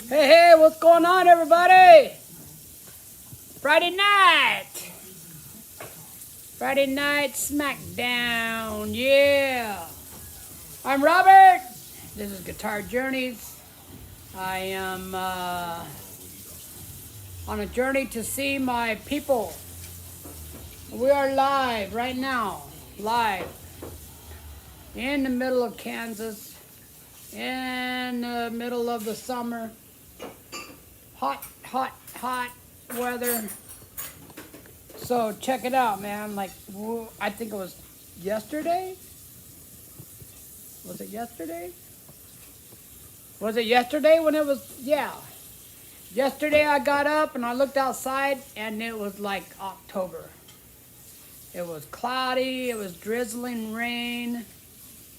Hey, hey, what's going on, everybody? Friday night. Friday night SmackDown, yeah. I'm Robert. This is Guitar Journeys. I am on a journey to see my people. We are live right now, live in the middle of Kansas, in the middle of the summer. Hot, hot, hot weather. So check it out, man. Like, I think it was yesterday. Was it yesterday? Was it yesterday when it was? Yeah. Yesterday I got up and I looked outside and it was like October. It was cloudy. It was drizzling rain.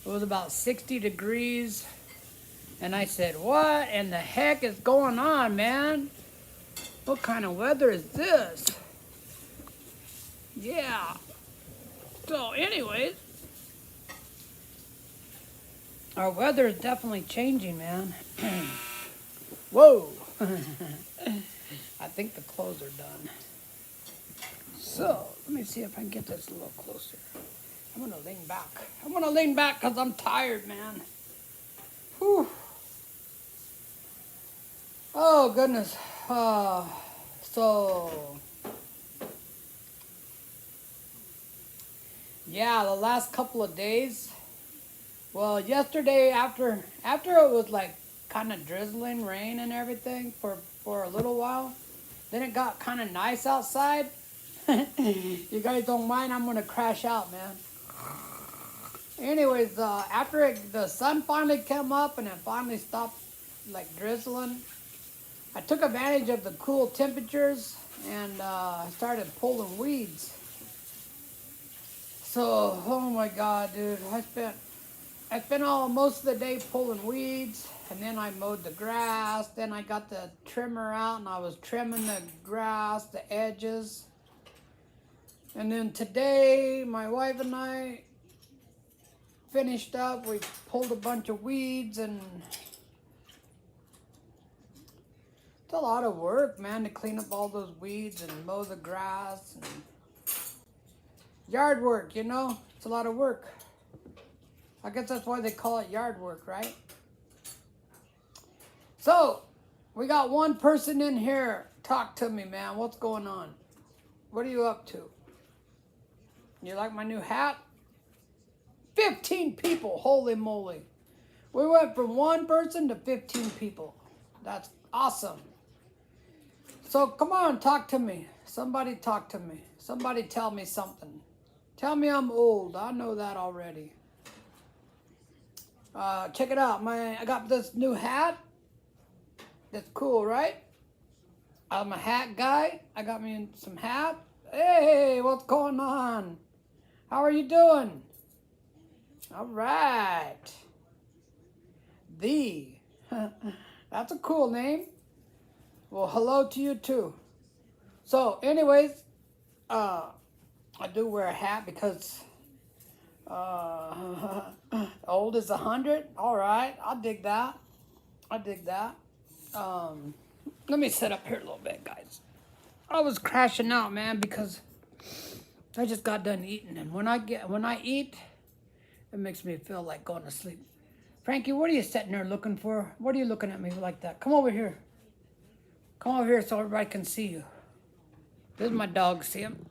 It was about 60 degrees. And I said, what in the heck is going on, man? What kind of weather is this? Yeah. So anyways, our weather is definitely changing, man. Whoa. I think the clothes are done. So, let me see if I can get this a little closer. I'm going to lean back. I'm going to lean back because I'm tired, man. Whew. Oh, goodness. So, yeah, the last couple of days. Well, yesterday after it was like kind of drizzling rain and everything for a little while, then it got kind of nice outside. You guys don't mind, I'm gonna crash out, man. Anyways, after the sun finally came up and it finally stopped like drizzling, I took advantage of the cool temperatures and I started pulling weeds. So, oh my God, dude, I spent most of the day pulling weeds, and then I mowed the grass. Then I got the trimmer out and I was trimming the grass, the edges. And then today, my wife and I finished up. We pulled a bunch of weeds, and it's a lot of work, man, to clean up all those weeds and mow the grass. And yard work, you know? It's a lot of work. I guess that's why they call it yard work, right? So, we got one person in here. Talk to me, man. What's going on? What are you up to? You like my new hat? 15 people. Holy moly. We went from one person to 15 people. That's awesome. So, come on, talk to me. Somebody talk to me. Somebody tell me something. Tell me I'm old. I know that already. Check it out. I got this new hat. That's cool, right? I'm a hat guy. I got me some hat. Hey, what's going on? How are you doing? All right. That's a cool name. Well, hello to you too. So, anyways, I do wear a hat because old as 100. All right, I'll dig that. I dig that. Let me sit up here a little bit, guys. I was crashing out, man, because I just got done eating, and when I eat, it makes me feel like going to sleep. Frankie, what are you sitting there looking for? What are you looking at me like that? Come over here. Come over here so everybody can see you. This is my dog, see him?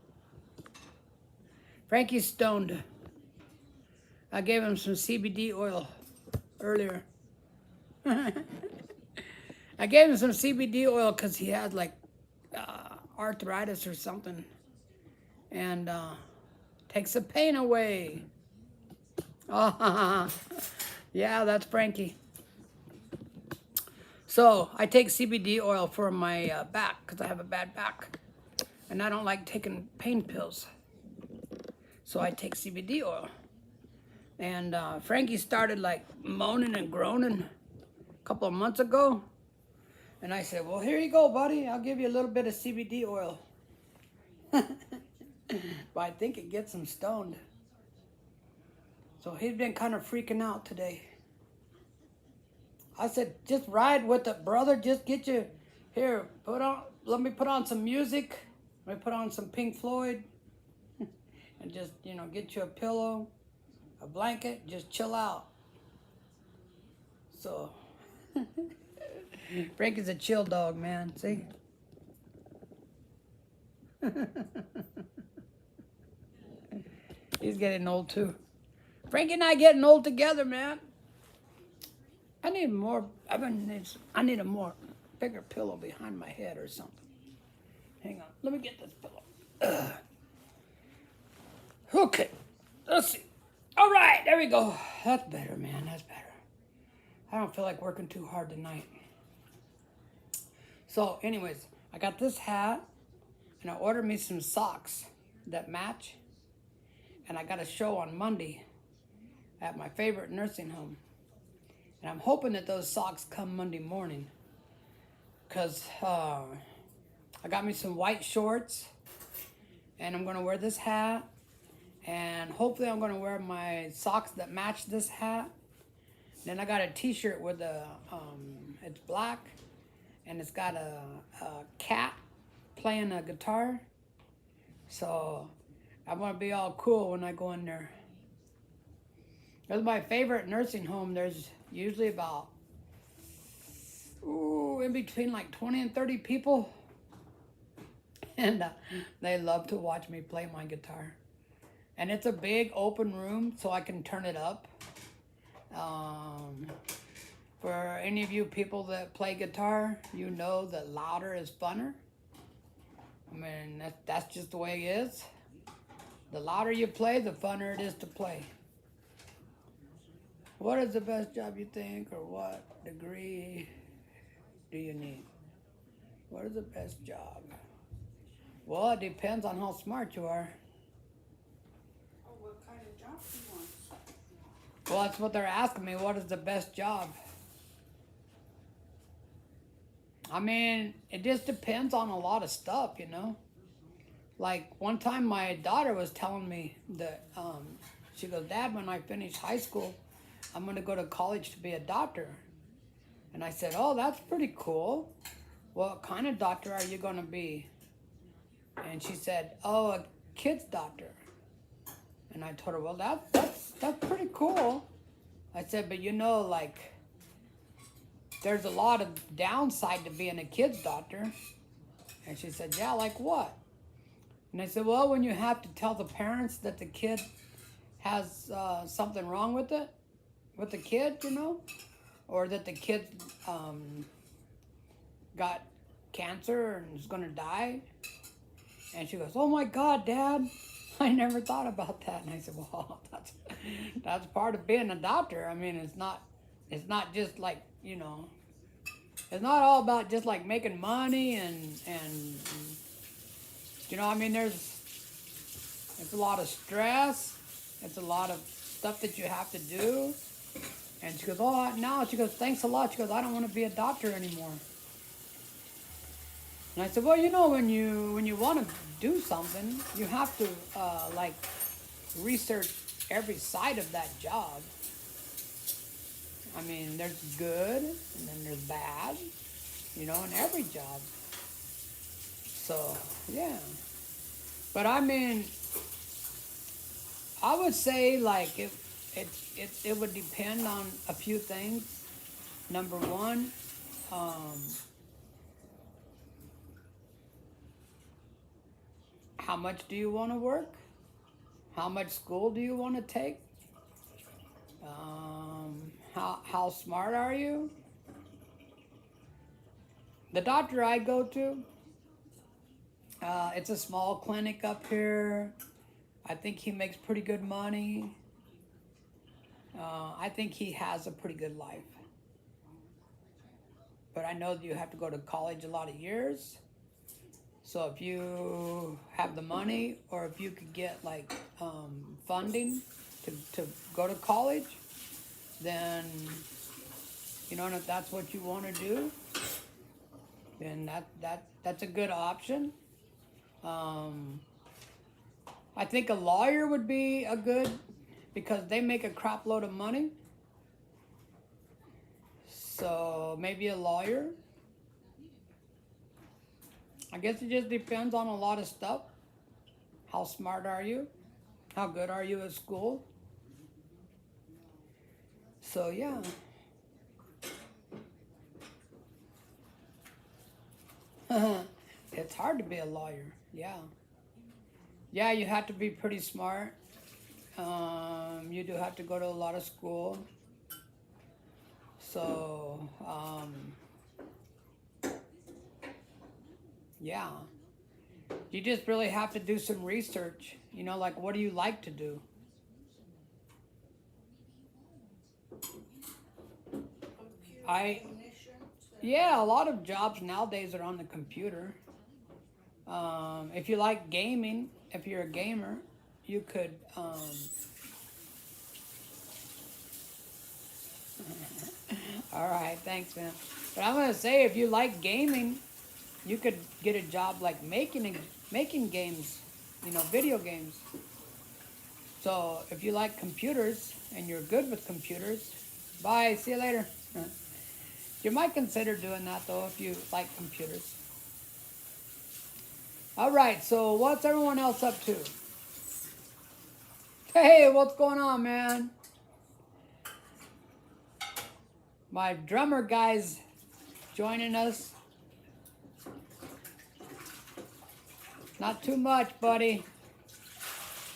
Frankie's stoned. I gave him some CBD oil earlier. I gave him some CBD oil because he had like arthritis or something. And takes the pain away. Oh, yeah, that's Frankie. So I take CBD oil for my back because I have a bad back. And I don't like taking pain pills. So I take CBD oil. And Frankie started like moaning and groaning a couple of months ago. And I said, well, here you go, buddy. I'll give you a little bit of CBD oil. But I think it gets him stoned. So he's been kind of freaking out today. I said, just ride with it, brother. Just get you here. Let me put on some music. Let me put on some Pink Floyd, and just get you a pillow, a blanket. Just chill out. So, Frank is a chill dog, man. See. He's getting old too. Frankie and I getting old together, man. I need more. I need a more bigger pillow behind my head or something. Hang on. Let me get this pillow. Okay. Let's see. All right. There we go. That's better, man. That's better. I don't feel like working too hard tonight. So, anyways, I got this hat, and I ordered me some socks that match. And I got a show on Monday at my favorite nursing home. And I'm hoping that those socks come Monday morning. Because I got me some white shorts. And I'm going to wear this hat. And hopefully I'm going to wear my socks that match this hat. Then I got a t-shirt with it's black. And it's got a cat playing a guitar. So I'm going to be all cool when I go in there. That's my favorite nursing home. There's usually about, in between like 20 and 30 people. And they love to watch me play my guitar. And it's a big open room, so I can turn it up. For any of you people that play guitar, you know that louder is funner. I mean, that's just the way it is. The louder you play, the funner it is to play. What is the best job you think, or what degree do you need? What is the best job? Well, it depends on how smart you are. Oh, what kind of job do you want? Well, that's what they're asking me. What is the best job? I mean, it just depends on a lot of stuff, Like one time my daughter was telling me that, she goes, Dad, when I finish high school, I'm going to go to college to be a doctor. And I said, oh, that's pretty cool. What kind of doctor are you going to be? And she said, oh, a kid's doctor. And I told her, well, that's pretty cool. I said, but like, there's a lot of downside to being a kid's doctor. And she said, yeah, like what? And I said, well, when you have to tell the parents that the kid has something wrong with the kid, or that the kid got cancer and is going to die. And she goes, oh my God, Dad, I never thought about that. And I said, well, that's part of being a doctor. I mean, it's not just like, it's not all about just like making money and I mean, it's a lot of stress. It's a lot of stuff that you have to do. And she goes, oh, no. She goes, thanks a lot. She goes, I don't want to be a doctor anymore. And I said, well, when you want to do something, you have to like research every side of that job. I mean, there's good and then there's bad, in every job. So, yeah. But I mean, I would say like it would depend on a few things. Number one, how much do you want to work? How much school do you want to take? How smart are you? The doctor I go to, it's a small clinic up here. I think he makes pretty good money. I think he has a pretty good life. But I know that you have to go to college a lot of years. So if you have the money, or if you could get like funding to go to college, then and if that's what you want to do, then that's a good option. I think a lawyer would be a good, because they make a crap load of money. So maybe a lawyer. I guess it just depends on a lot of stuff. How smart are you? How good are you at school? So yeah. It's hard to be a lawyer. Yeah. Yeah, you have to be pretty smart. You do have to go to a lot of school. So, yeah. You just really have to do some research. You know, like what do you like to do? Computer I technician. Yeah, a lot of jobs nowadays are on the computer. If you like gaming, if you're a gamer, you could. All right, thanks, man. But I'm gonna say, if you like gaming, you could get a job like making games, you know, video games. So if you like computers and you're good with computers, bye. See you later. You might consider doing that though if you like computers. All right, so what's everyone else up to? Hey, what's going on, man? My drummer guy's joining us. Not too much, buddy.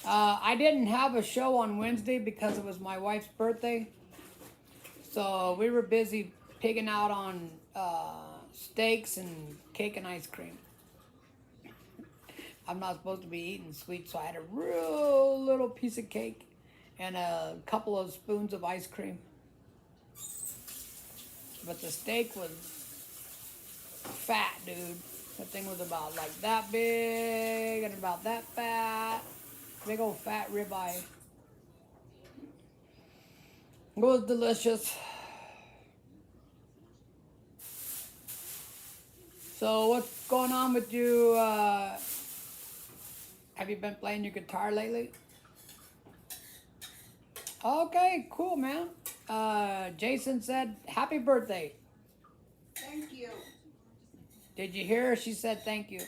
I didn't have a show on Wednesday because it was my wife's birthday. So we were busy pigging out on steaks and cake and ice cream. I'm not supposed to be eating sweets, so I had a real little piece of cake and a couple of spoons of ice cream. But the steak was fat, dude. That thing was about like that big and about that fat. Big old fat ribeye. It was delicious. So what's going on with you? Have you been playing your guitar lately? Okay, cool, man. Jason said, happy birthday. Thank you. Did you hear her? She said thank you.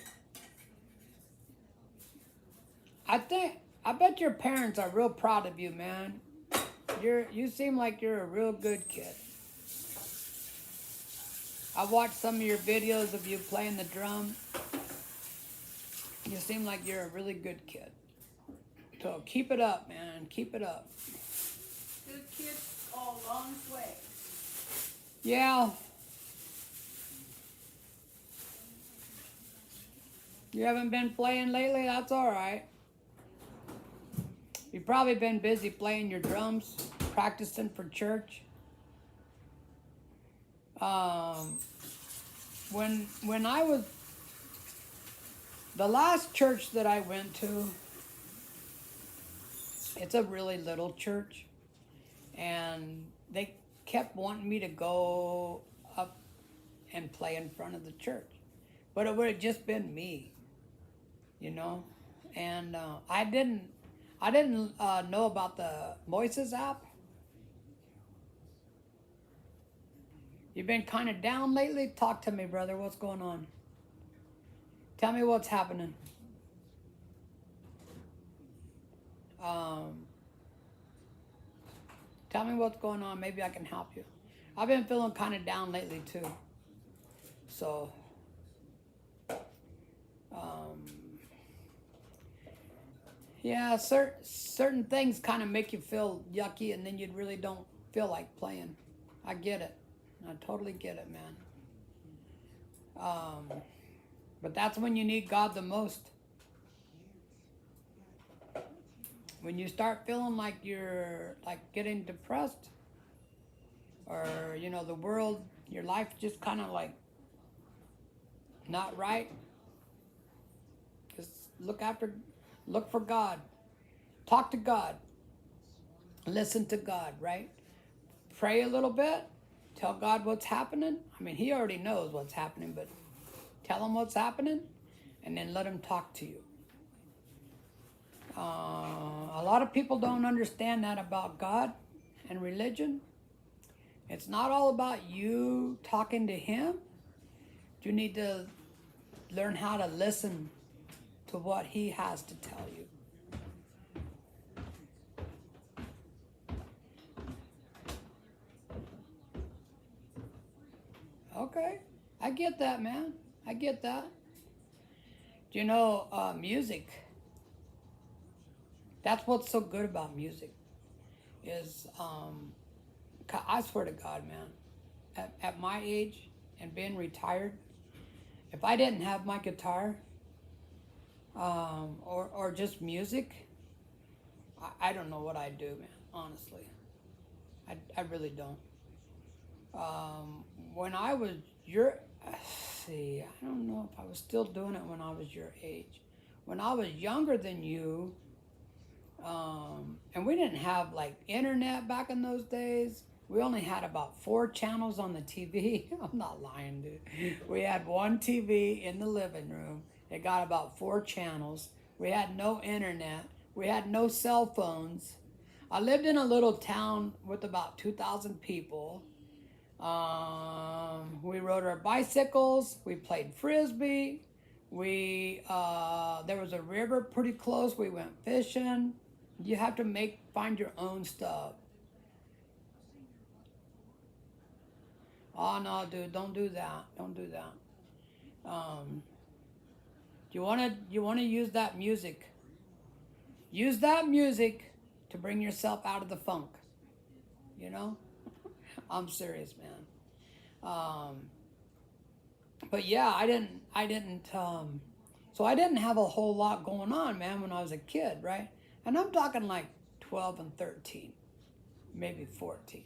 I bet your parents are real proud of you, man. You seem like you're a real good kid. I watched some of your videos of you playing the drum. You seem like you're a really good kid. So keep it up, man. Keep it up. Good kids all long way. Yeah. You haven't been playing lately? That's all right. You've probably been busy playing your drums, practicing for church. When I was, the last church that I went to, it's a really little church, and they kept wanting me to go up and play in front of the church, but it would have just been me, you know, and I didn't know about the Voices app. You've been kind of down lately? Talk to me, brother. What's going on? Tell me what's happening. Tell me what's going on. Maybe I can help you. I've been feeling kind of down lately too. So, yeah, certain things kind of make you feel yucky, and then you really don't feel like playing. I get it. I totally get it, man. But that's when you need God the most. When you start feeling like you're like getting depressed, or you know the world, your life just kind of like not right, just look for God, talk to God, listen to God, right? Pray a little bit, tell God what's happening. I mean, He already knows what's happening, but tell Him what's happening, and then let Him talk to you. A lot of people don't understand that about God and religion. It's not all about you talking to him. You need to learn how to listen to what he has to tell you. Okay, I get that, man. I get that. You know, music. That's what's so good about music. Is I swear to God, man. At my age and being retired, if I didn't have my guitar, or just music, I don't know what I'd do, man. Honestly, I really don't. When I was your, see, I don't know if I was still doing it when I was your age. When I was younger than you, and we didn't have like internet back in those days. We only had about 4 channels on the TV. I'm not lying, dude. We had one TV in the living room. It got about 4 channels. We had no internet. We had no cell phones. I lived in a little town with about 2,000 people. We rode our bicycles. We played frisbee. There was a river pretty close. We went fishing. You have to find your own stuff. Oh no, dude, don't do that. Don't do that. You wanna use that music. Use that music to bring yourself out of the funk. You know? I'm serious, man. But yeah, I didn't so I didn't have a whole lot going on, man, when I was a kid, right? And I'm talking like 12 and 13, maybe 14.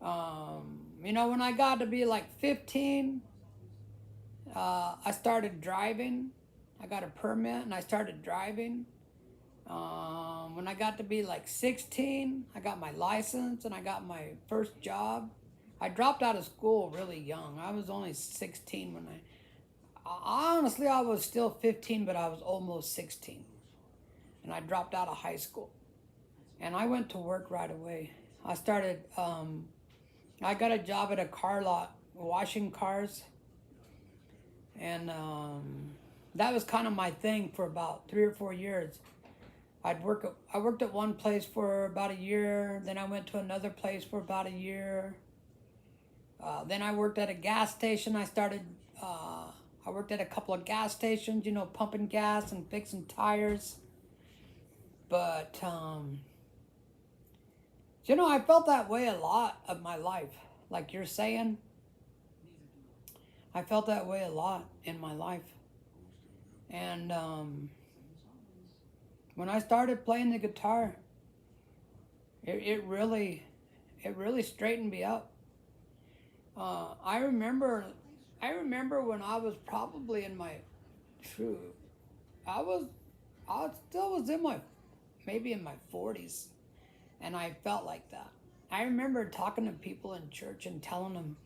You know, when I got to be like 15, I started driving. I got a permit and I started driving. When I got to be like 16, I got my license and I got my first job. I dropped out of school really young. I was only 16 when honestly, I was still 15, but I was almost 16. And I dropped out of high school. And I went to work right away. I got a job at a car lot, washing cars. And that was kind of my thing for about 3 or 4 years. I worked at one place for about a year. Then I went to another place for about a year. Then I worked at a gas station. I worked at a couple of gas stations, you know, pumping gas and fixing tires. But, you know, I felt that way a lot of my life. Like you're saying, I felt that way a lot in my life. And when I started playing the guitar, it really straightened me up. I remember when I was probably in my I still was maybe in my 40s, and I felt like that. I remember talking to people in church and telling them,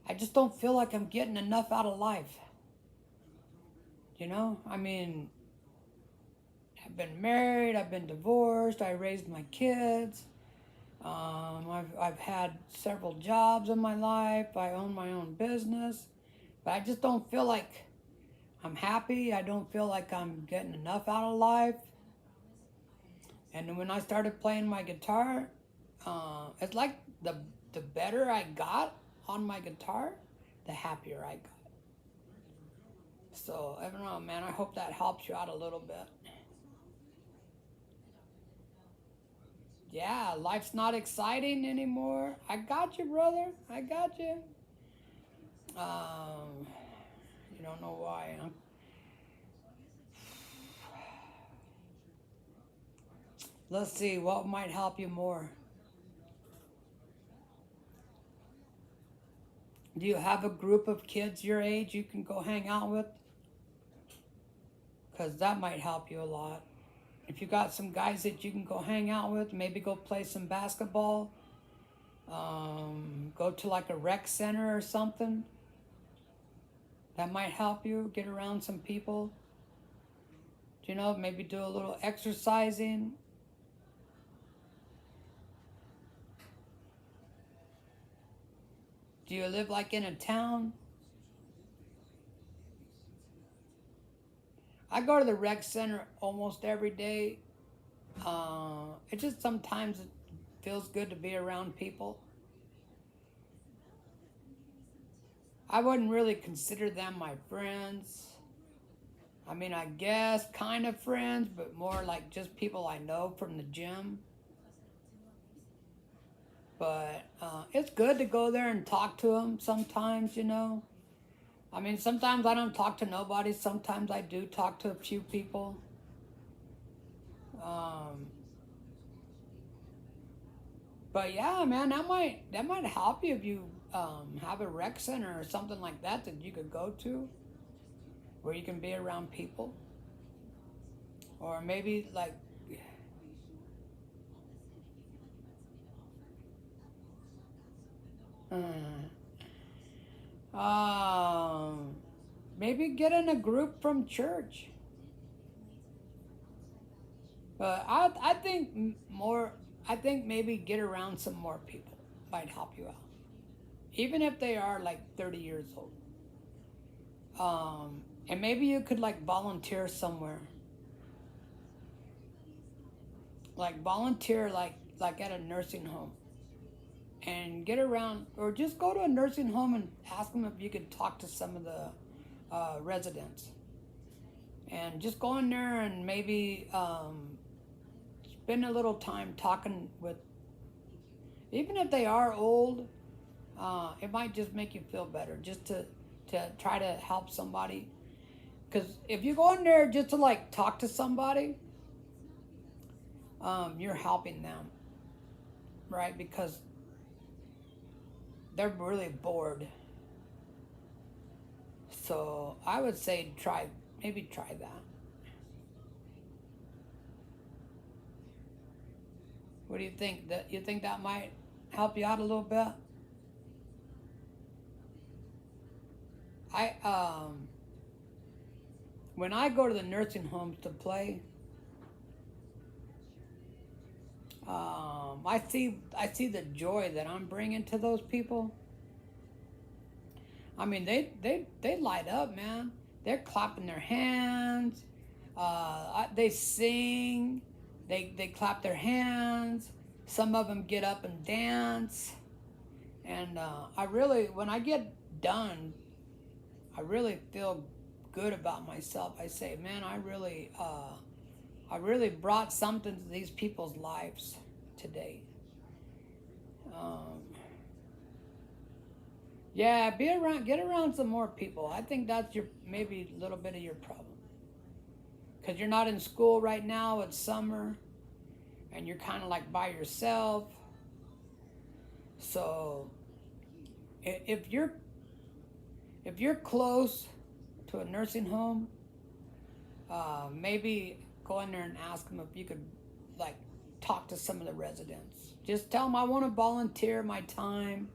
I just don't feel like I'm getting enough out of life. You know, I mean, I've been married, I've been divorced, I raised my kids. I've had several jobs in my life. I own my own business, but I just don't feel like I'm happy. I don't feel like I'm getting enough out of life. And when I started playing my guitar, it's like the better I got on my guitar, the happier I got. So I don't know, man. I hope that helps you out a little bit. Yeah, life's not exciting anymore. I got you, brother. I got you. You don't know why, huh? Let's see, what might help you more? Do you have a group of kids your age you can go hang out with? Because that might help you a lot. If you got some guys that you can go hang out with, maybe go play some basketball. Go to like a rec center or something. That might help you get around some people. You know, maybe do a little exercising. Do you live like in a town? I go to the rec center almost every day. It just sometimes it feels good to be around people. I wouldn't really consider them my friends. I mean, I guess kind of friends, but more like just people I know from the gym. But it's good to go there and talk to them sometimes, you know. I mean, sometimes I don't talk to nobody. Sometimes I do talk to a few people. Um, but yeah, man, that might help you if you have a rec center or something like that that you could go to, where you can be around people, or maybe like um, maybe get in a group from church. But I think more. I think maybe get around some more people might help you out, even if they are like 30 years old. And maybe you could like volunteer somewhere, like volunteer like at a nursing home, and get around, or just go to a nursing home and ask them if you could talk to some of the residents, and just go in there and maybe spend a little time talking with, even if they are old. It might just make you feel better just to try to help somebody. Because if you go in there just to like talk to somebody, you're helping them, right? Because they're really bored. So I would say maybe try that. What do you think? That you think that might help you out a little bit? I when I go to the nursing homes to play, I see the joy that I'm bringing to those people. I mean, they light up, man. They're clapping their hands. They sing. They clap their hands. Some of them get up and dance. And when I get done, I really feel good about myself. I say, man, I really brought something to these people's lives today. Um, yeah, get around some more people. I think that's maybe a little bit of your problem. Because you're not in school right now, it's summer, and you're kind of like by yourself. So if you're close to a nursing home, maybe go in there and ask them if you could like talk to some of the residents. Just tell them I want to volunteer my time.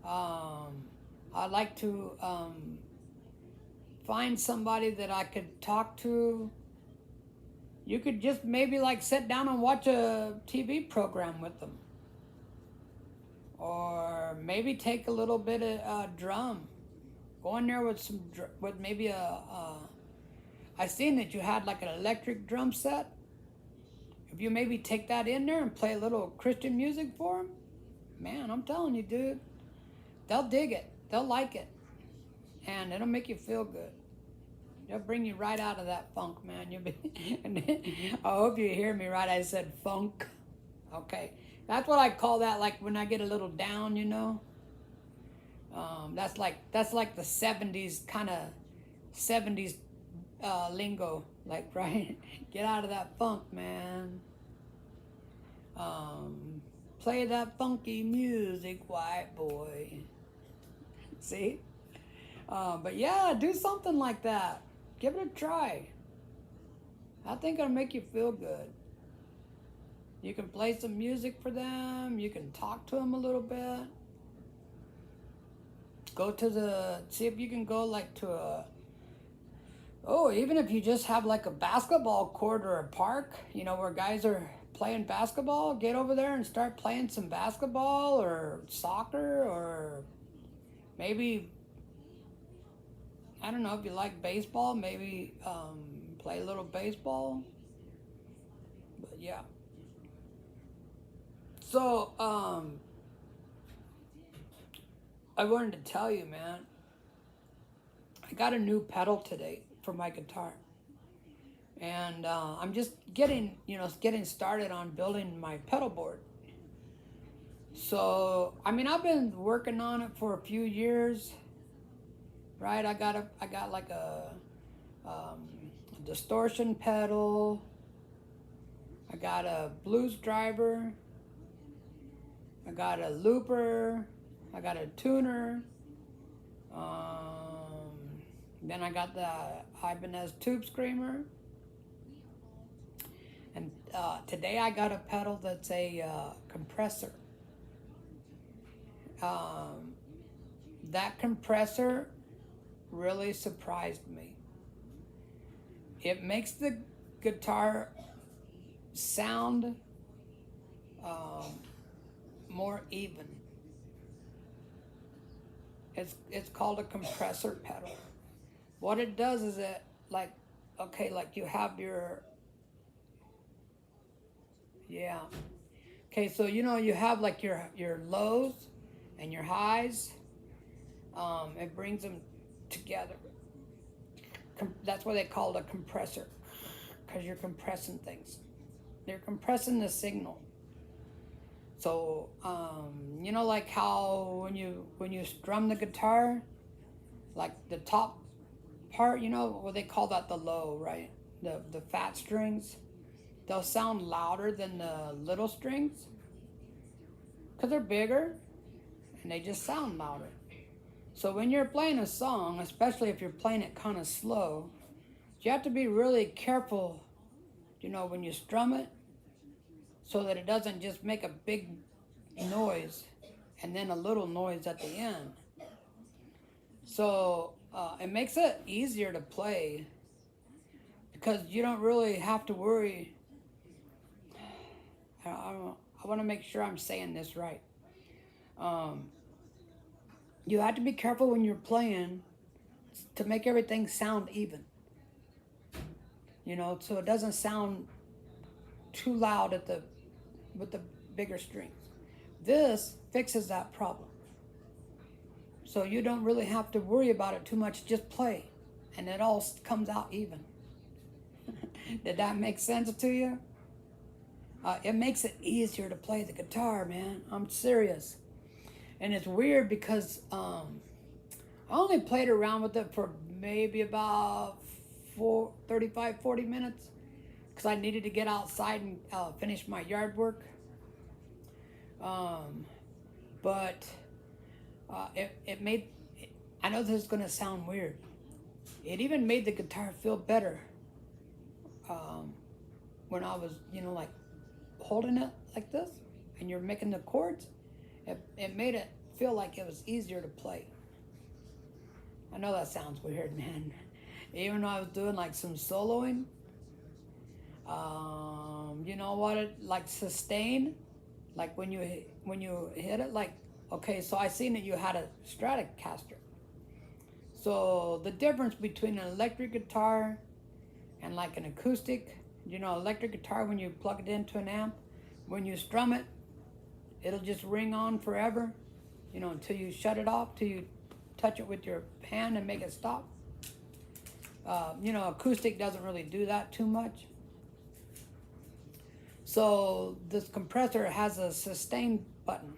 I'd like to find somebody that I could talk to. You could just maybe like sit down and watch a TV program with them. Or maybe take a little bit of drum. Go in there with maybe I seen that you had like an electric drum set. If you maybe take that in there and play a little Christian music for them, man, I'm telling you, dude, they'll dig it. They'll like it. And it'll make you feel good. They'll bring you right out of that funk, man. I hope you hear me right. I said funk. Okay. That's what I call that, like when I get a little down, you know. That's like the 70s kind of 70s lingo, like, right? Get out of that funk, man. Play that funky music, white boy. See? But yeah, do something like that. Give it a try. I think it'll make you feel good. You can play some music for them. You can talk to them a little bit. See if you can go like to even if you just have like a basketball court or a park, you know, where guys are playing basketball, get over there and start playing some basketball or soccer or maybe, I don't know if you like baseball, maybe play a little baseball. But yeah. So, I wanted to tell you, man, I got a new pedal today for my guitar. And I'm just getting started on building my pedal board. So, I mean, I've been working on it for a few years, right? I got like a distortion pedal. I got a blues driver. I got a looper. I got a tuner. Then I got the Ibanez Tube Screamer. And today I got a pedal that's a compressor. That compressor really surprised me. It makes the guitar sound more even. It's called a compressor pedal. What it does is it, like you have your, yeah. Okay, so you have like your lows and your highs. It brings them together. That's why they call it a compressor, because you're compressing things. They're compressing the signal. So like how when you strum the guitar, like the top part, what they call that the low, right? The fat strings, they'll sound louder than the little strings because they're bigger and they just sound louder. So when you're playing a song, especially if you're playing it kind of slow, you have to be really careful, when you strum it, so that it doesn't just make a big noise and then a little noise at the end. So it makes it easier to play because you don't really have to worry. I want to make sure I'm saying this right. You have to be careful when you're playing to make everything sound even. So it doesn't sound too loud with the bigger strings. This fixes that problem. So you don't really have to worry about it too much, just play. And it all comes out even. Did that make sense to you? It makes it easier to play the guitar, man. I'm serious. And it's weird because I only played around with it for maybe about 40 minutes. Because I needed to get outside and finish my yard work. But it made, I know this is going to sound weird. It even made the guitar feel better when I was, like holding it like this and you're making the chords. It made it feel like it was easier to play. I know that sounds weird, man. Even though I was doing like some soloing, like sustain, like when you hit it, like, okay, so I seen that you had a Stratocaster. So the difference between an electric guitar and like an acoustic, electric guitar, when you plug it into an amp, when you strum it, it'll just ring on forever, until you shut it off, till you touch it with your hand and make it stop. Acoustic doesn't really do that too much. So this compressor has a sustain button.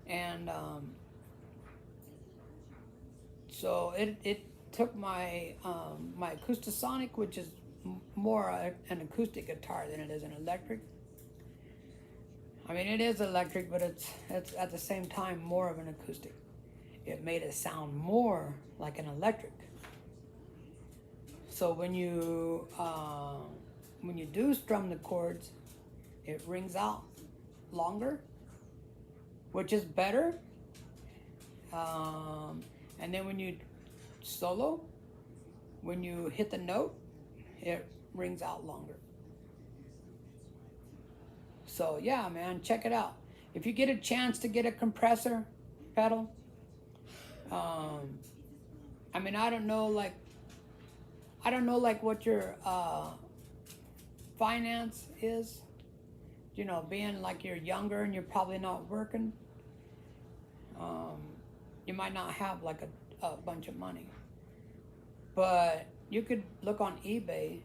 And so it took my my Acoustasonic, which is more an acoustic guitar than it is an electric. I mean, it is electric, but it's at the same time more of an acoustic. It made it sound more like an electric. So when you do strum the chords, it rings out longer, which is better. And then when you solo, when you hit the note, it rings out longer. So yeah, man, check it out. If you get a chance to get a compressor pedal, I mean, I don't know like what your finance is. You know, being like you're younger and you're probably not working. You might not have like a bunch of money, but you could look on eBay.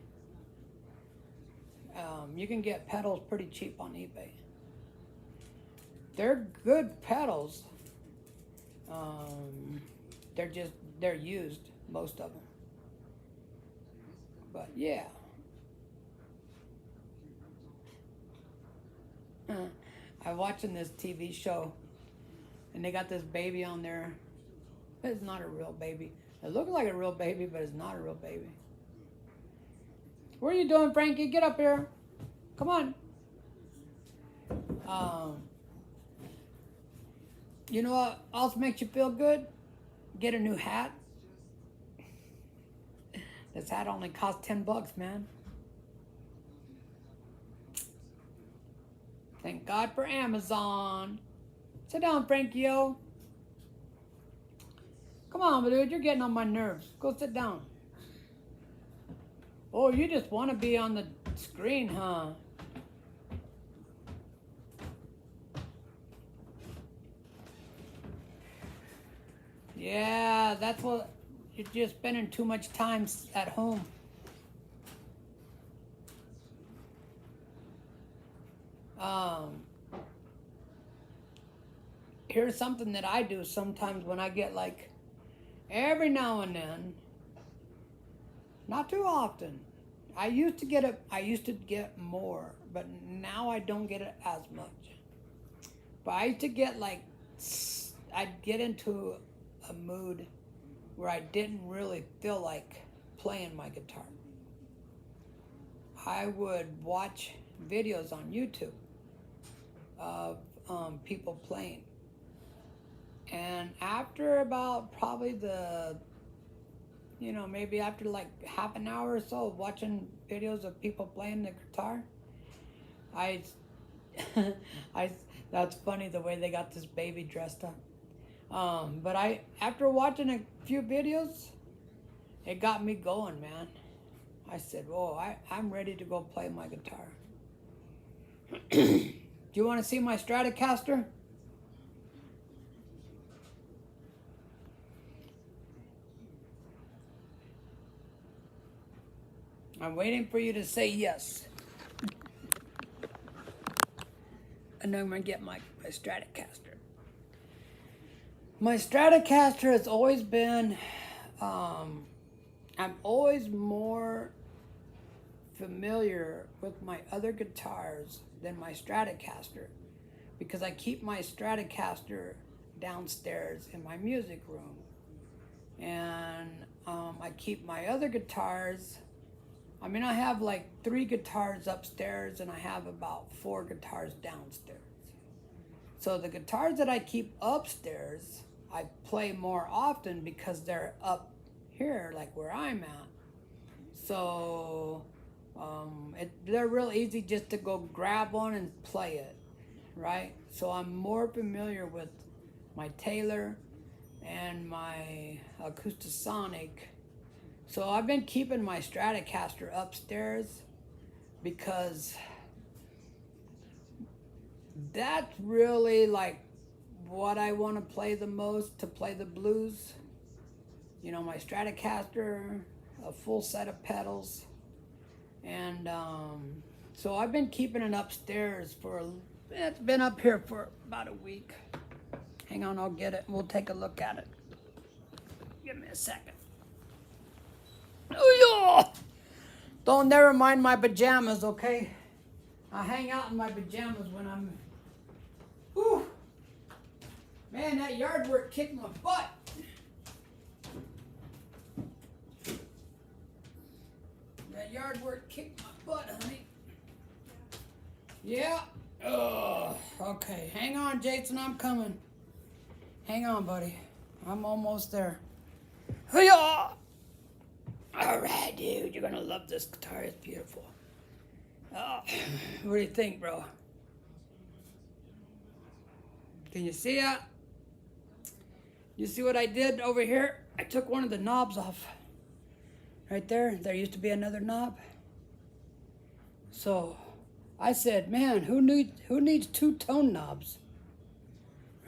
You can get pedals pretty cheap on eBay. They're good pedals. They're used, most of them. But yeah. I'm watching this TV show and they got this baby on there. It's not a real baby. It looks like a real baby, but it's not a real baby. What are you doing, Frankie? Get up here. Come on. You know what else makes you feel good? Get a new hat. This hat only cost $10, man. Thank God for Amazon. Sit down, Frankie-o. Come on, dude, you're getting on my nerves. Go sit down. Oh, you just want to be on the screen, huh? Yeah, that's what, you're just spending too much time at home. Here's something that I do sometimes when I get like, every now and then, not too often. I used to get more, but now I don't get it as much. But I used to get like, I'd get into a mood where I didn't really feel like playing my guitar. I would watch videos on YouTube of people playing. And after about probably maybe after like half an hour or so of watching videos of people playing the guitar, that's funny the way they got this baby dressed up. But after watching a few videos, it got me going, man. I said, whoa, I'm ready to go play my guitar. Do you want to see my Stratocaster? I'm waiting for you to say yes. And I'm going to get my Stratocaster. My Stratocaster has always been, I'm always more familiar with my other guitars than my Stratocaster, because I keep my Stratocaster downstairs in my music room. And I keep my other guitars, I mean, I have like 3 guitars upstairs and I have about 4 guitars downstairs. So the guitars that I keep upstairs, I play more often because they're up here, like where I'm at. So they're real easy just to go grab one and play it, right? So I'm more familiar with my Taylor and my Acoustasonic. So I've been keeping my Stratocaster upstairs because that's really like what I want to play the most, to play the blues. You know, my Stratocaster, a full set of pedals. And so I've been keeping it upstairs it's been up here for about a week. Hang on, I'll get it. We'll take a look at it. Give me a second. Oh, yeah! Don't never mind my pajamas, okay? I hang out in my pajamas when I'm... Whew! Man, that yard work kicked my butt. That yard work kicked my butt, honey. Yeah. Oh, okay. Hang on, Jason. I'm coming. Hang on, buddy. I'm almost there. Hi-yah! All right, dude. You're going to love this guitar. It's beautiful. Oh, what do you think, bro? Can you see it? You see what I did over here? I took one of the knobs off. Right there. There used to be another knob. So I said, man, who needs two tone knobs?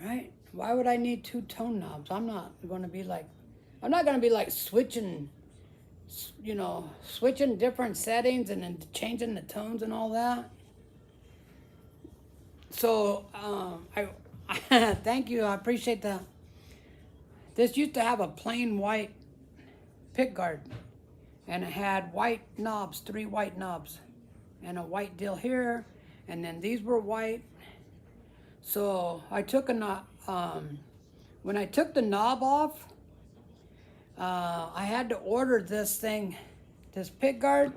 Right? Why would I need two tone knobs? I'm not gonna be like switching, switching different settings and then changing the tones and all that. So I thank you. I appreciate that. This used to have a plain white pickguard, and it had white knobs, 3 white knobs, and a white deal here, and then these were white. So I took when I took the knob off, I had to order this thing, this pickguard.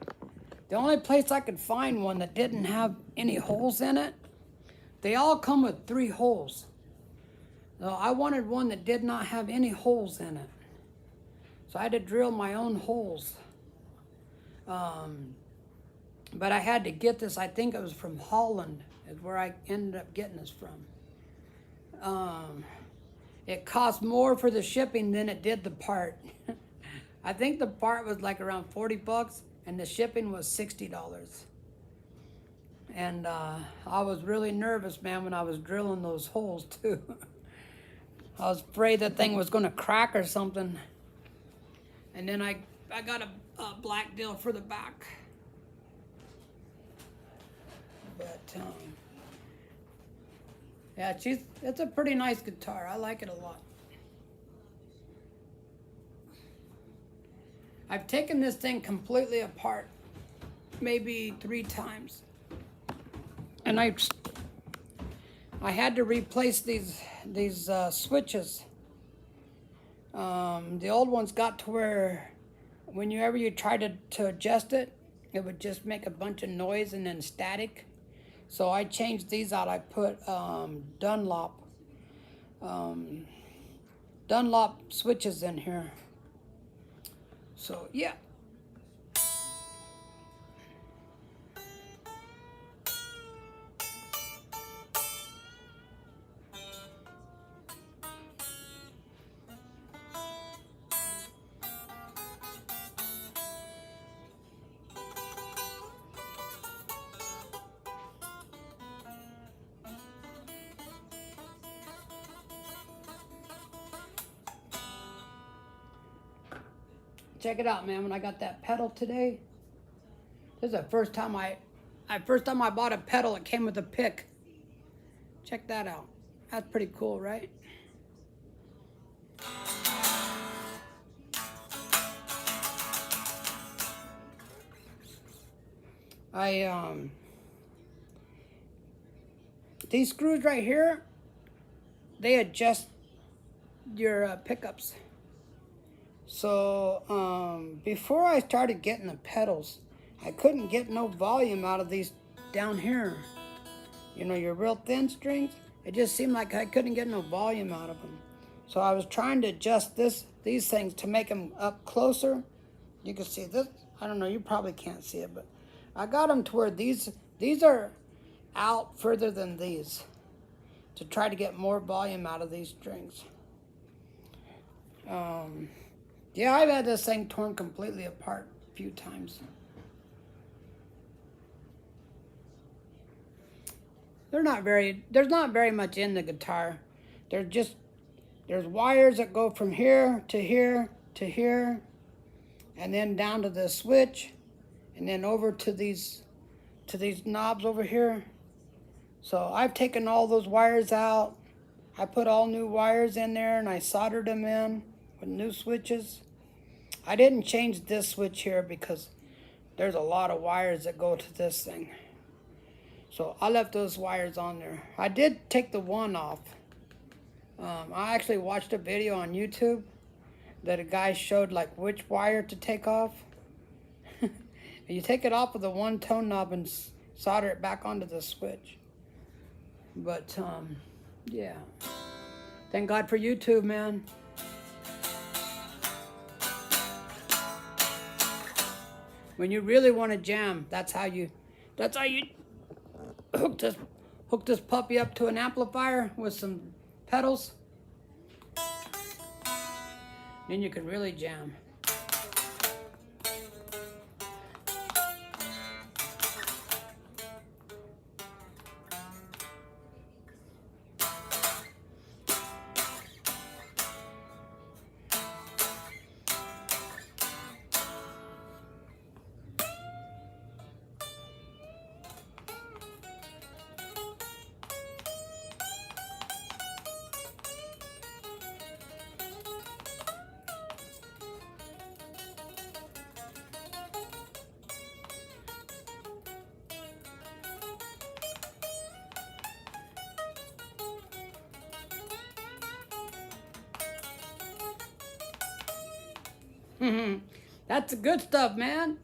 The only place I could find one that didn't have any holes in it. They all come with 3 holes. So I wanted one that did not have any holes in it. So I had to drill my own holes. But I had to get this, I think it was from Holland, is where I ended up getting this from. It cost more for the shipping than it did the part. I think the part was like around 40 bucks and the shipping was $60. And I was really nervous, man, when I was drilling those holes too. I was afraid that thing was gonna crack or something. And then I got a black deal for the back. But yeah, it's a pretty nice guitar. I like it a lot. I've taken this thing completely apart maybe 3 times. And I had to replace these switches. The old ones got to where whenever you tried to adjust it, it would just make a bunch of noise and then static. So I changed these out. I put Dunlop switches in here. So yeah. Check it out, man. When I got that pedal today, this is the first time I bought a pedal that came with a pick. Check that out. That's pretty cool, right? These screws right here, they adjust your pickups. So before I started getting the pedals, I couldn't get no volume out of these down here. You know, your real thin strings, it just seemed like I couldn't get no volume out of them. So I was trying to adjust these things to make them up closer. You can see this, I don't know, you probably can't see it, but I got them to where these are out further than these to try to get more volume out of these strings. Yeah, I've had this thing torn completely apart a few times. There's not very much in the guitar. There's wires that go from here to here to here, and then down to the switch, and then over to these knobs over here. So I've taken all those wires out. I put all new wires in there and I soldered them in with new switches. I didn't change this switch here because there's a lot of wires that go to this thing. So I left those wires on there. I did take the one off. I actually watched a video on YouTube that a guy showed like which wire to take off. You take it off with the one tone knob and solder it back onto the switch. But yeah, thank God for YouTube, man. When you really want to jam, that's how you hook this puppy up to an amplifier with some pedals. Then you can really jam. That's the good stuff, man.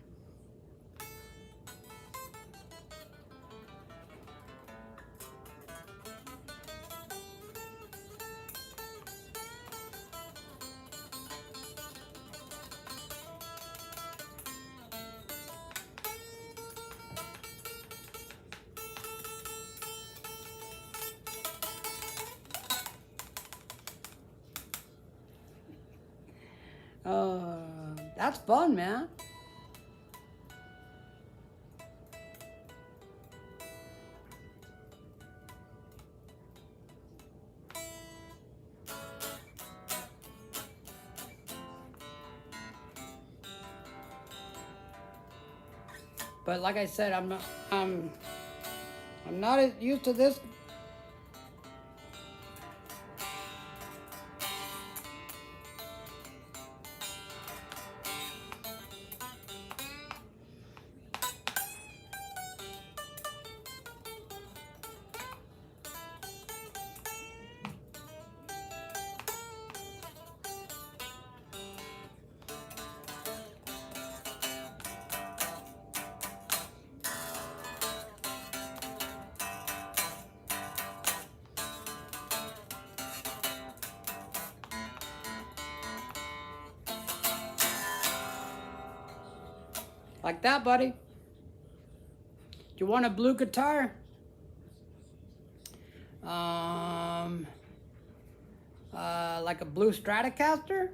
That's fun, man. But like I said, I'm not as used to this. Like that, buddy. Do you want a blue guitar? Like a blue Stratocaster?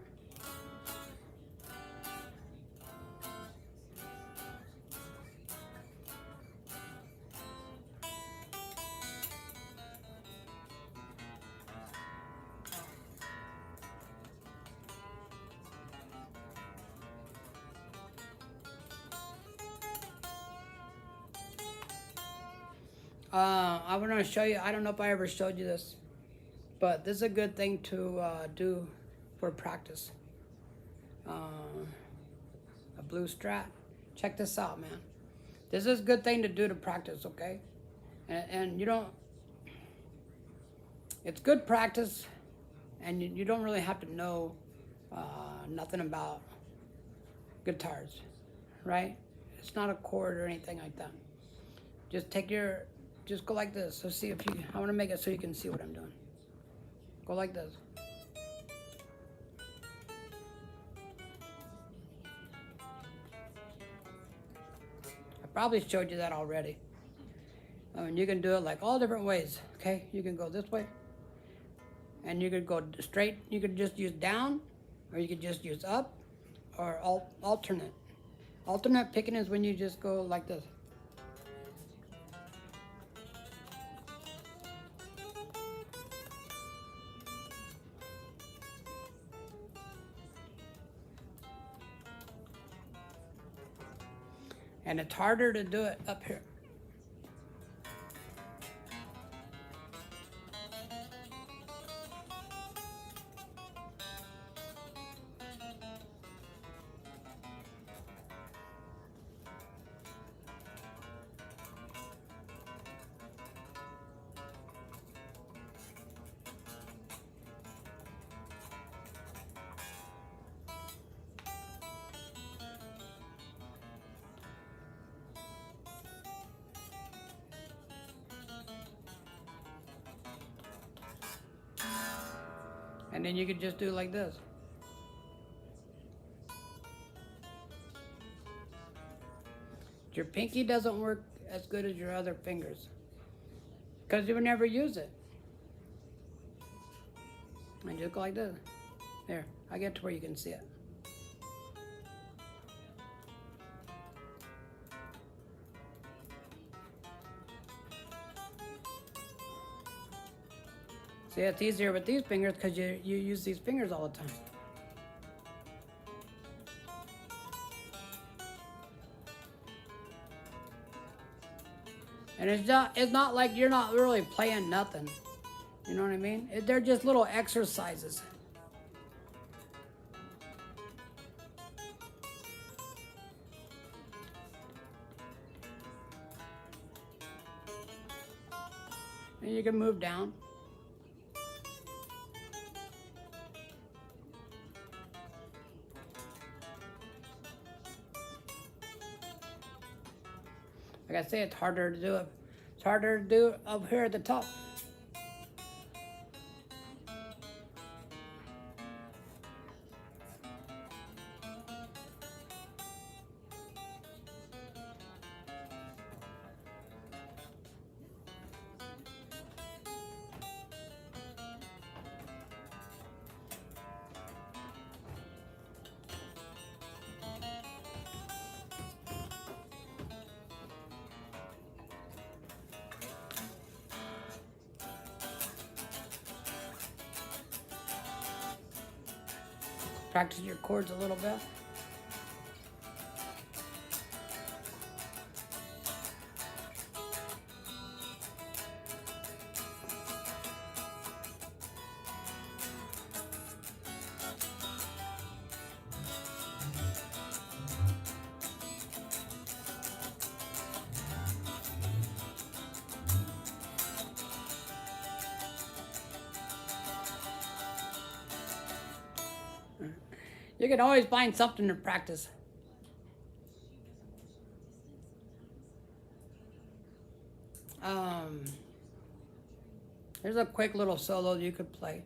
I want to show you, I don't know if I ever showed you this, but this is a good thing to do for practice. A blue Strat. Check this out, man. This is a good thing to do to practice, okay? And you don't, it's good practice, and you don't really have to know nothing about guitars, right? It's not a chord or anything like that. Just just go like this. So see if you, I want to make it so you can see what I'm doing. Go like this. I probably showed you that already. You can do it like all different ways, okay? You can go this way, and you could go straight. You could just use down, or you could just use up, or alternate. Alternate picking is when you just go like this. And it's harder to do it up here. And then you could just do like this. Your pinky doesn't work as good as your other fingers because you would never use it. And just go like this. There, I get to where you can see it. See, it's easier with these fingers because you use these fingers all the time. And it's not like you're not really playing nothing. You know what I mean? They're just little exercises. And you can move down. Like I say, it's harder to do it. It's harder to do up here at the top. Practice your chords a little bit. You can always find something to practice. There's a quick little solo you could play.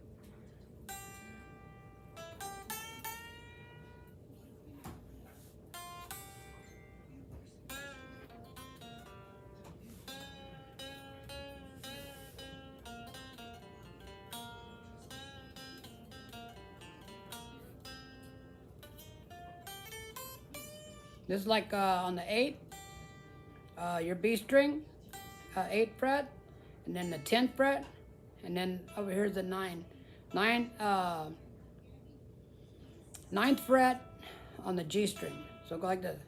This is like on the 8, your B string, 8th fret, and then the 10th fret, and then over here is the 9. 9th fret on the G string. So go like this.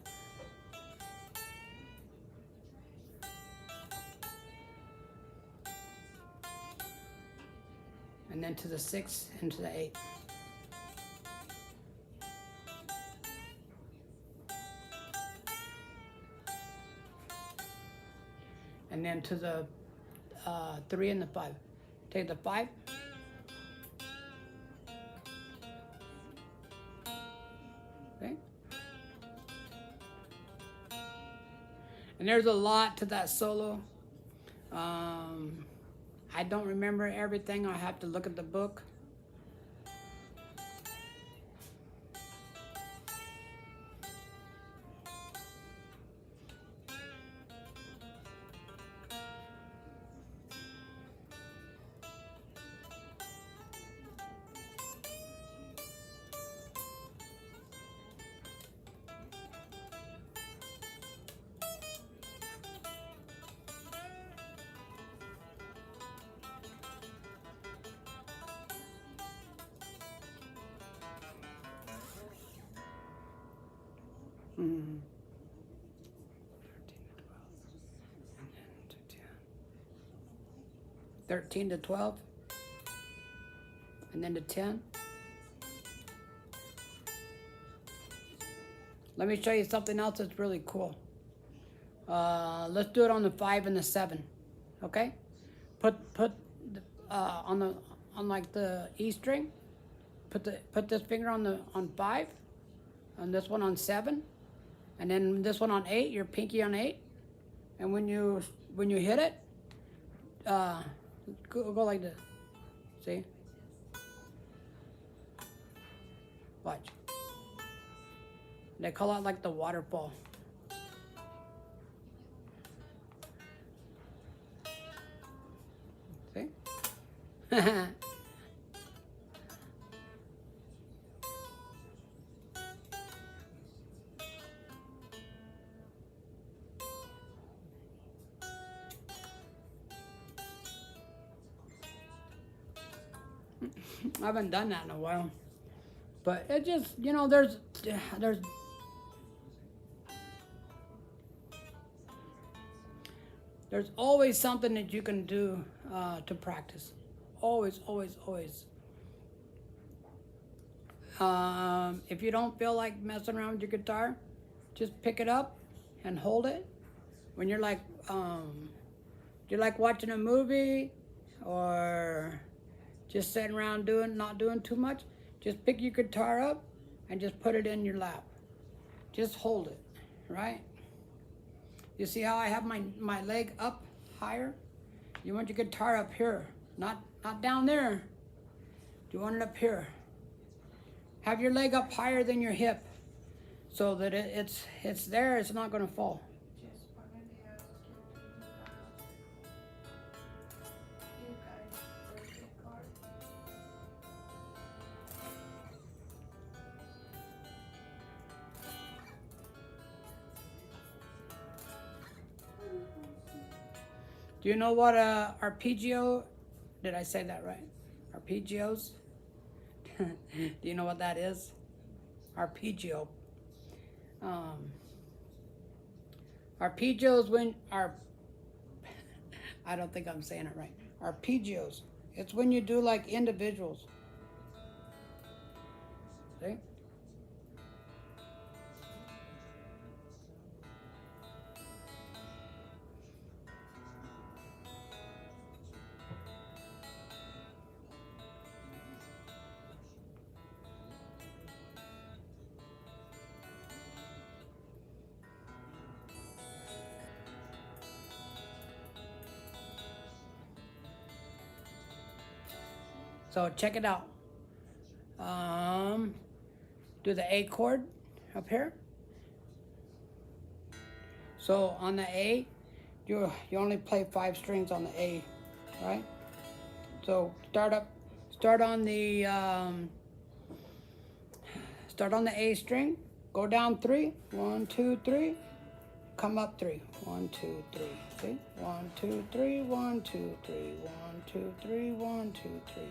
And then to the 6th and to the 8th. And then to the 3 and the 5. Take the 5. Okay. And there's a lot to that solo. I don't remember everything. I have to look at the book. Mm-hmm. 13 to 12, and then to 10. Let me show you something else that's really cool. Let's do it on the 5 and the 7. Okay? Put on like the E string. Put this finger on 5, and this one on 7, and then this one on 8. Your pinky on 8, and when you hit it, go like this. See? Watch. They call it like the waterfall. See? I haven't done that in a while. But it just, there's always something that you can do to practice. Always, always, always. If you don't feel like messing around with your guitar, just pick it up and hold it. When you're like watching a movie or just sitting around not doing too much, just pick your guitar up and just put it in your lap. Just hold it, right? You see how I have my leg up higher? You want your guitar up here, not down there. You want it up here. Have your leg up higher than your hip so that it's there, it's not gonna fall. Do you know what arpeggio? Did I say that right? Arpeggios? Do you know what that is? Arpeggio. Arpeggios I don't think I'm saying it right. Arpeggios. It's when you do like individuals. See? So check it out. Do the A chord up here. So on the A, you only play 5 strings on the A, right? So start on the A string, go down 3, 1, 2, 3, come up 3, 1, 2, 3. See? 1, 2, 3, 1, 2, 3, 1, 2, 3, 1, 2, 3.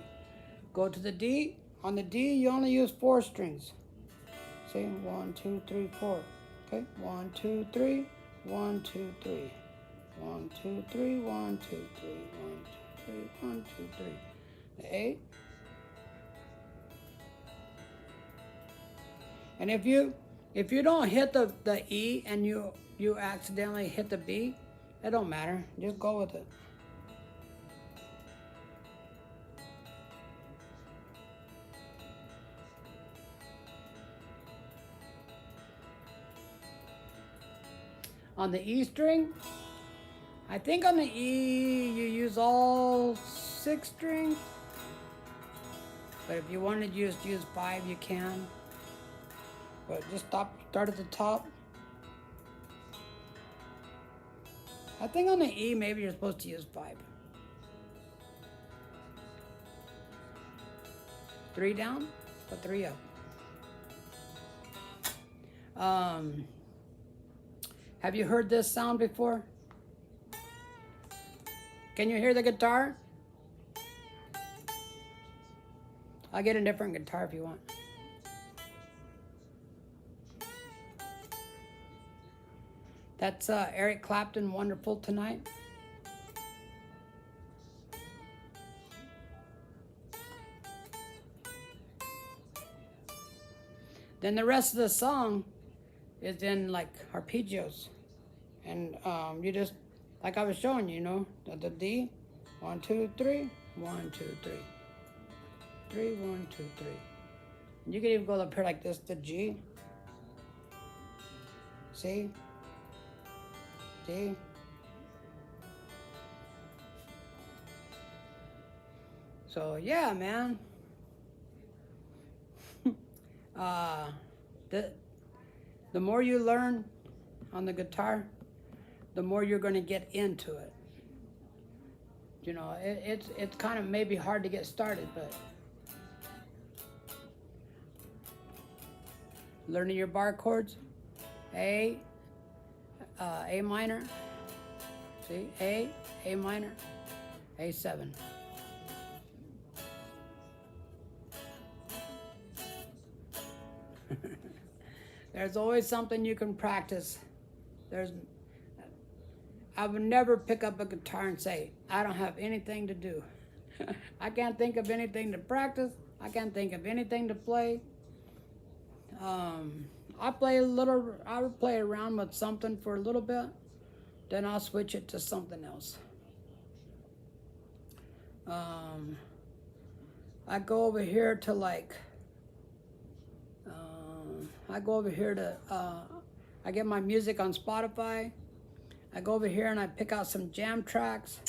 Go to the D. On the D, you only use 4 strings. See? 1, 2, 3, 4. Okay? 1, 2, 3, 1, 2, 3. 1, 2, 3, 1, 2, 3, 1, 2, 3, 1, 2, 3. The A. And if you don't hit the E and you accidentally hit the B, it don't matter. Just go with it. On the E string, I think on the E you use all 6 strings. But if you wanted to use 5, you can. But just start at the top. I think on the E maybe you're supposed to use 5. 3 down, but 3 up. Have you heard this sound before? Can you hear the guitar? I'll get a different guitar if you want. That's Eric Clapton, Wonderful Tonight. Then the rest of the song is in like arpeggios. And you just, like I was showing you, the D, 1, 2, 3, 1, 2, 3. 3, 1, 2, 3. You can even go up here like this, the G. See? See? So yeah, man. The more you learn on the guitar, the more you're going to get into it. It's kind of maybe hard to get started, but learning your bar chords, A minor, see, A minor, A7. There's always something you can practice. I would never pick up a guitar and say, I don't have anything to do. I can't think of anything to practice. I can't think of anything to play. I would play around with something for a little bit, then I'll switch it to something else. I go over here to I get my music on Spotify. I go over here and I pick out some jam tracks.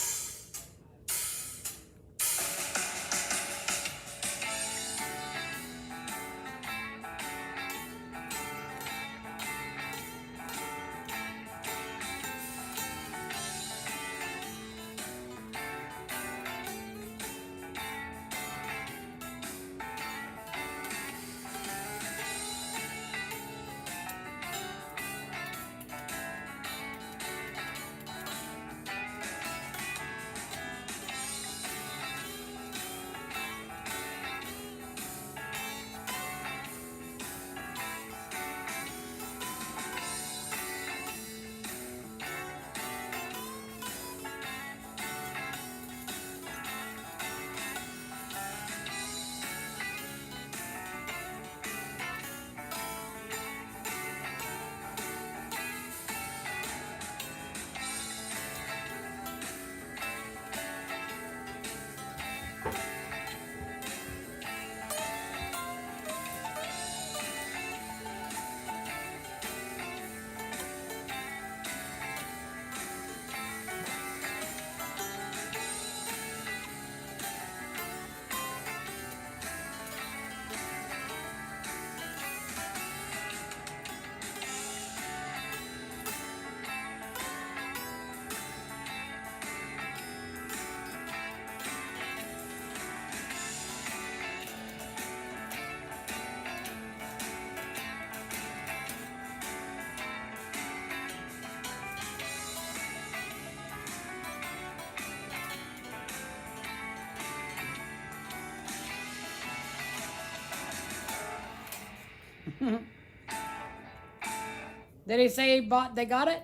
Did he say they got it?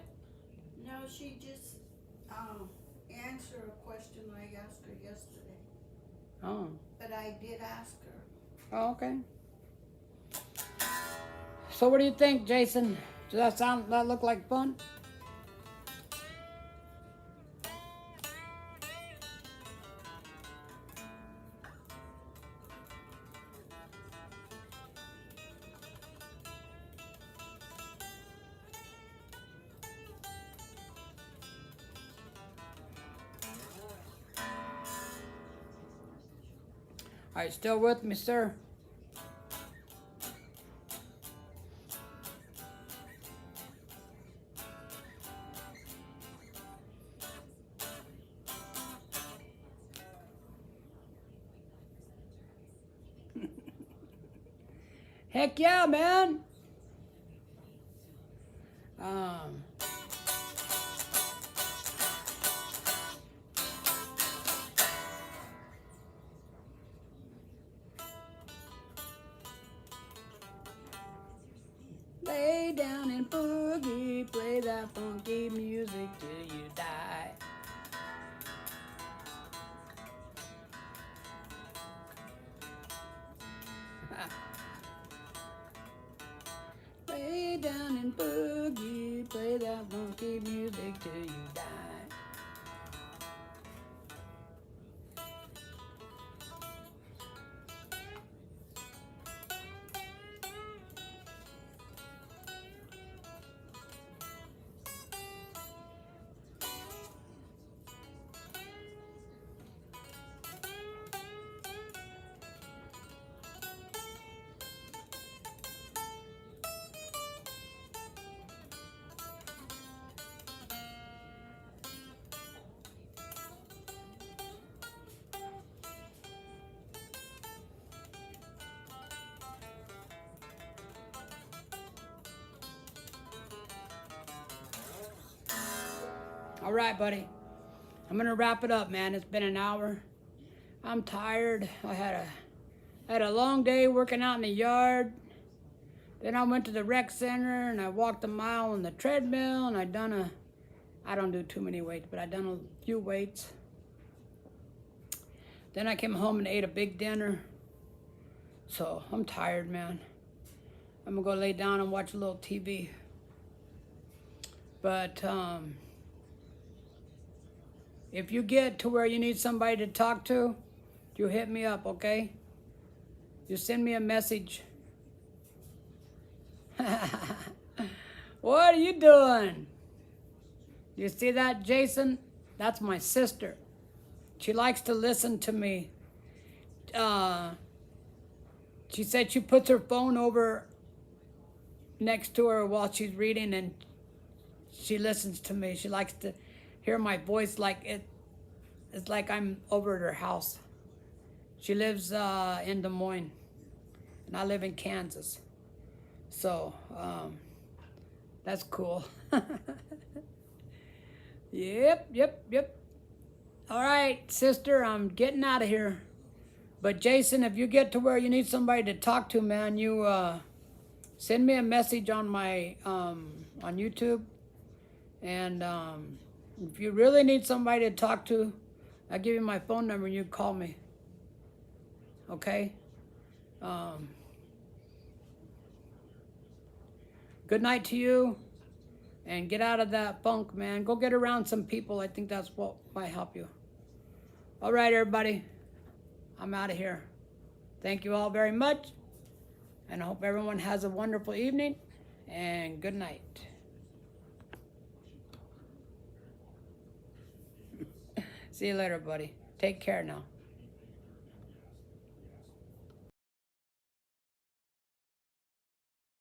No, she just answered a question I asked her yesterday. Oh. But I did ask her. Oh, okay. So what do you think, Jason? Does that look like fun? Are you still with me, sir? Heck yeah, man. Lay down and boogie, play that funky music till you die. Lay down and boogie, play that funky music till you die. All right, buddy. I'm gonna wrap it up, man. It's been an hour. I'm tired. I had a long day working out in the yard. Then I went to the rec center and I walked a mile on the treadmill and I don't do too many weights, but I done a few weights. Then I came home and ate a big dinner. So I'm tired, man. I'm gonna go lay down and watch a little TV. But if you get to where you need somebody to talk to, you hit me up, okay? You send me a message. What are you doing? You see that, Jason? That's my sister. She likes to listen to me. She said she puts her phone over next to her while she's reading and she listens to me. She likes to hear my voice like it's like I'm over at her house. She lives in Des Moines and I live in Kansas. So, that's cool. Yep. All right, sister, I'm getting out of here. But Jason, if you get to where you need somebody to talk to, man, you send me a message on my on YouTube. And if you really need somebody to talk to, I'll give you my phone number and you call me. Okay? Good night to you. And get out of that funk, man. Go get around some people. I think that's what might help you. All right, everybody. I'm out of here. Thank you all very much. And I hope everyone has a wonderful evening. And good night. See you later, buddy. Take care now.